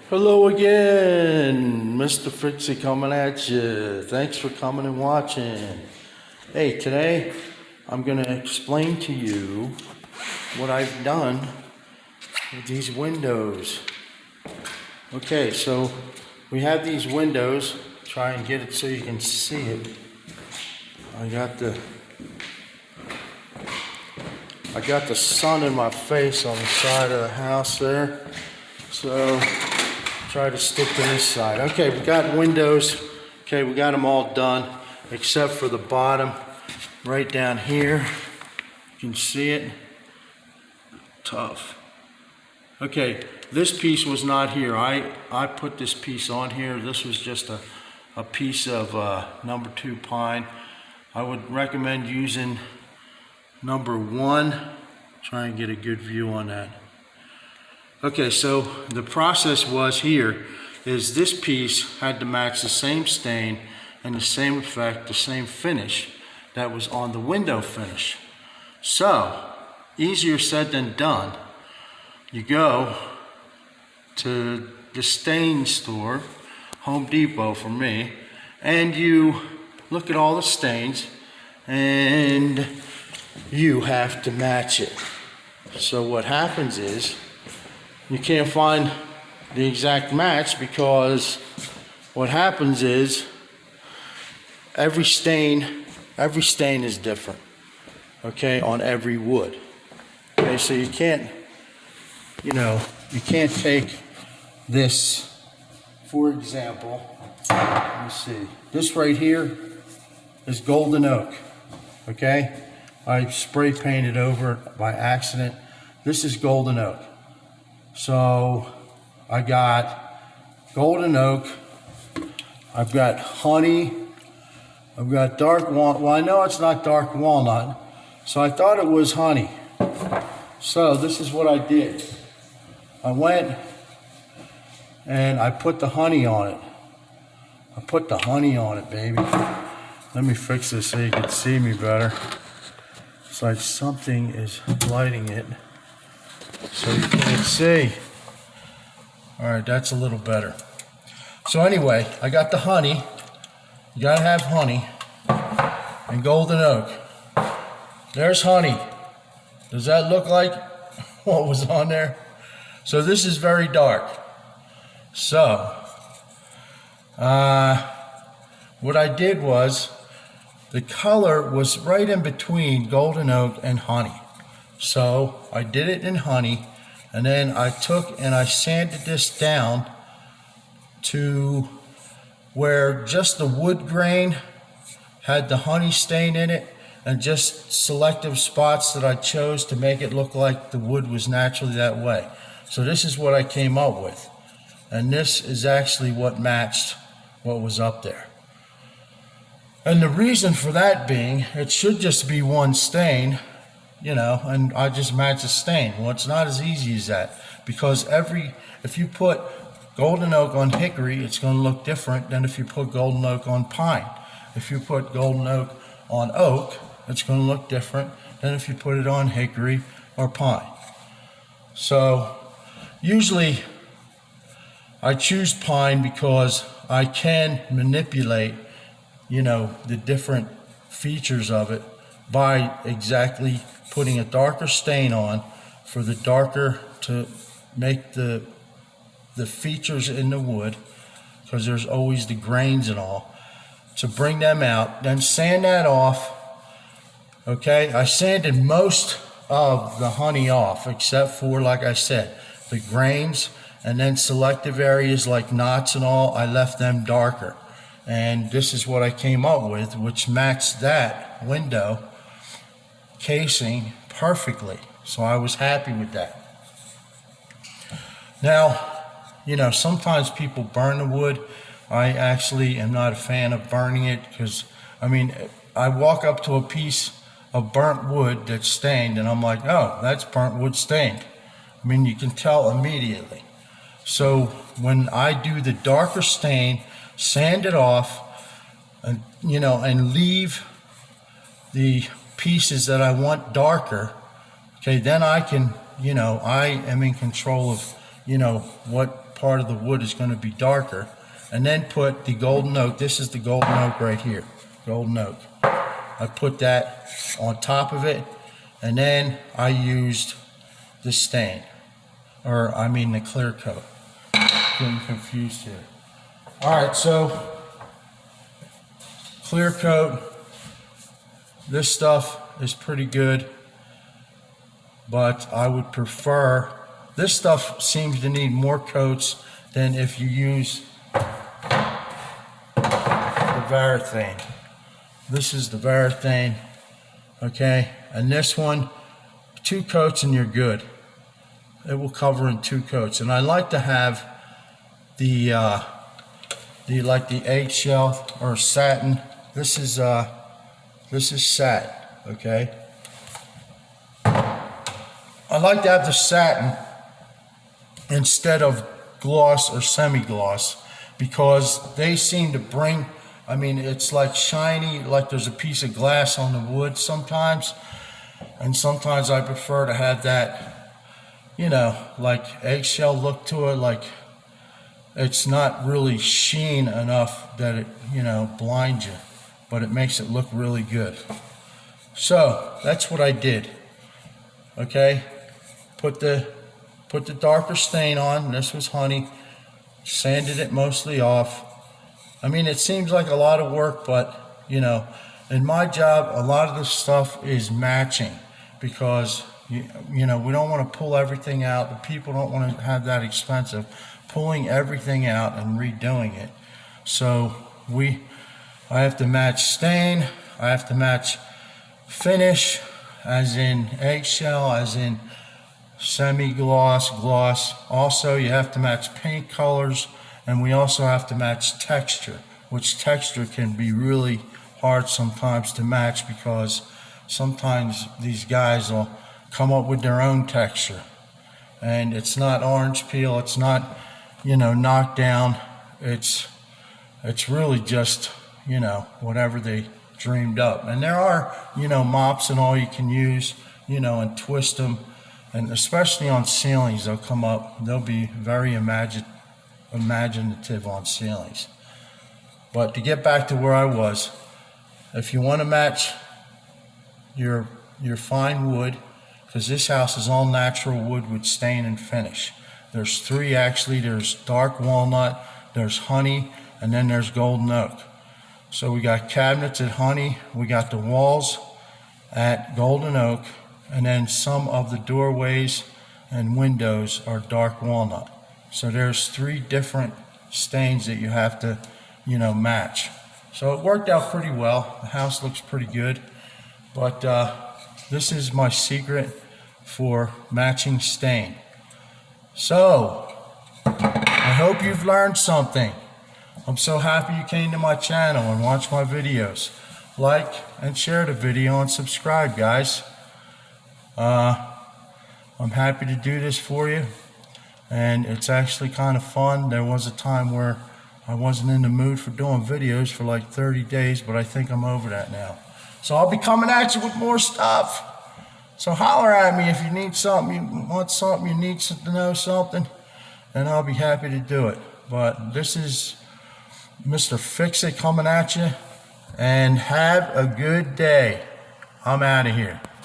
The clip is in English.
Hello again, Mr. Fritzy coming at you. Thanks for coming and watching. Hey, today I'm going to explain to you what I've done with these windows. Okay, so we have these windows. Try and get it so you can see it. I got the sun in my face on the side of the house there. So try to stick to this side. Okay, we got windows. Okay, we got them all done except for the bottom right down here. You can see it. Tough. Okay, this piece was not here. I put this piece on here. This was just a piece of number 2 pine. I would recommend using number 1. Try and get a good view on that. Okay, so the process was here is this piece had to match the same stain and the same effect, the same finish that was on the window finish. So, easier said than done. You go to the stain store, Home Depot for me, and you look at all the stains and you have to match it. So what happens is you can't find the exact match because what happens is every stain is different, okay, on every wood. Okay, so you can't take this, for example, let me see, this right here is golden oak, okay? I spray painted over it by accident. This is golden oak. So I got golden oak, I've got honey, I've got dark walnut. Well, I know it's not dark walnut, so I thought it was honey. So this is what I did. I went and I put the honey on it. I put the honey on it, baby. Let me fix this so you can see me better. It's like something is lighting it so you can't see. All right, that's a little better. So anyway, I got the honey. You gotta have honey and golden oak. There's honey. Does that look like what was on there? So this is very dark. So what I did was the color was right in between golden oak and honey. So I did it in honey, and then I took and I sanded this down to where just the wood grain had the honey stain in it, and just selective spots that I chose to make it look like the wood was naturally that way. So this is what I came up with, and this is actually what matched what was up there. And the reason for that being, it should just be one stain, and I just match the stain. Well, it's not as easy as that, because if you put golden oak on hickory, it's going to look different than if you put golden oak on pine. If you put golden oak on oak, it's going to look different than if you put it on hickory or pine. So usually I choose pine because I can manipulate the different features of it by exactly putting a darker stain on for the darker to make the features in the wood, because there's always the grains and all, to bring them out, then sand that off. Okay, I sanded most of the honey off except for, like I said, the grains, and then selective areas like knots and all, I left them darker. And this is what I came up with, which matched that window casing perfectly. So I was happy with that. Now, sometimes people burn the wood. I actually am not a fan of burning it, because, I walk up to a piece of burnt wood that's stained and I'm like, oh, that's burnt wood stained. You can tell immediately. So when I do the darker stain, sand it off, and and leave the pieces that I want darker, okay, then I can, I am in control of, what part of the wood is going to be darker. And then put the golden oak. This is the golden oak right here, golden oak. I put that on top of it, and then I used the stain, or I mean the clear coat. Getting confused here. All right, so clear coat. This stuff is pretty good, but I would prefer, this stuff seems to need more coats than if you use the Varathane. This is the Varathane, okay? And this one, 2 coats and you're good. It will cover in 2 coats. And I like to have the eggshell or satin. This is satin, okay? I like to have the satin instead of gloss or semi-gloss because they seem to bring, I mean, it's like shiny, like there's a piece of glass on the wood sometimes. And sometimes I prefer to have that, you know, like eggshell look to it, like it's not really sheen enough that it, you know, blinds you, but it makes it look really good. So that's what I did. Okay, put the darker stain on. This was honey. Sanded it mostly off. I mean, it seems like a lot of work, but you know, in my job, a lot of the stuff is matching because you know, we don't want to pull everything out. The people don't want to have that expensive pulling everything out and redoing it. So I have to match stain. I have to match finish, as in eggshell, as in semi-gloss, gloss. Also, you have to match paint colors, and we also have to match texture, which texture can be really hard sometimes to match because sometimes these guys will come up with their own texture. And it's not orange peel, it's not, you know, knocked down. It's really just, you know, whatever they dreamed up. And there are, you know, mops and all you can use, you know, and twist them. And especially on ceilings, they'll come up, they'll be very imaginative on ceilings. But to get back to where I was, if you want to match your fine wood, because this house is all natural wood with stain and finish. There's 3 actually. There's dark walnut, there's honey, and then there's golden oak. So we got cabinets at honey, we got the walls at golden oak, and then some of the doorways and windows are dark walnut. So there's 3 different stains that you have to, you know, match. So it worked out pretty well. The house looks pretty good. But this is my secret for matching stain. So I hope you've learned something. I'm so happy you came to my channel and watched my videos. Like and share the video and subscribe, guys. I'm happy to do this for you, and it's actually kind of fun. There was a time where I wasn't in the mood for doing videos for like 30 days, but I think I'm over that now. So I'll be coming at you with more stuff. So holler at me if you need something, you want something, you need to know something, and I'll be happy to do it. But this is Mr. Fix-It coming at you, and have a good day. I'm out of here.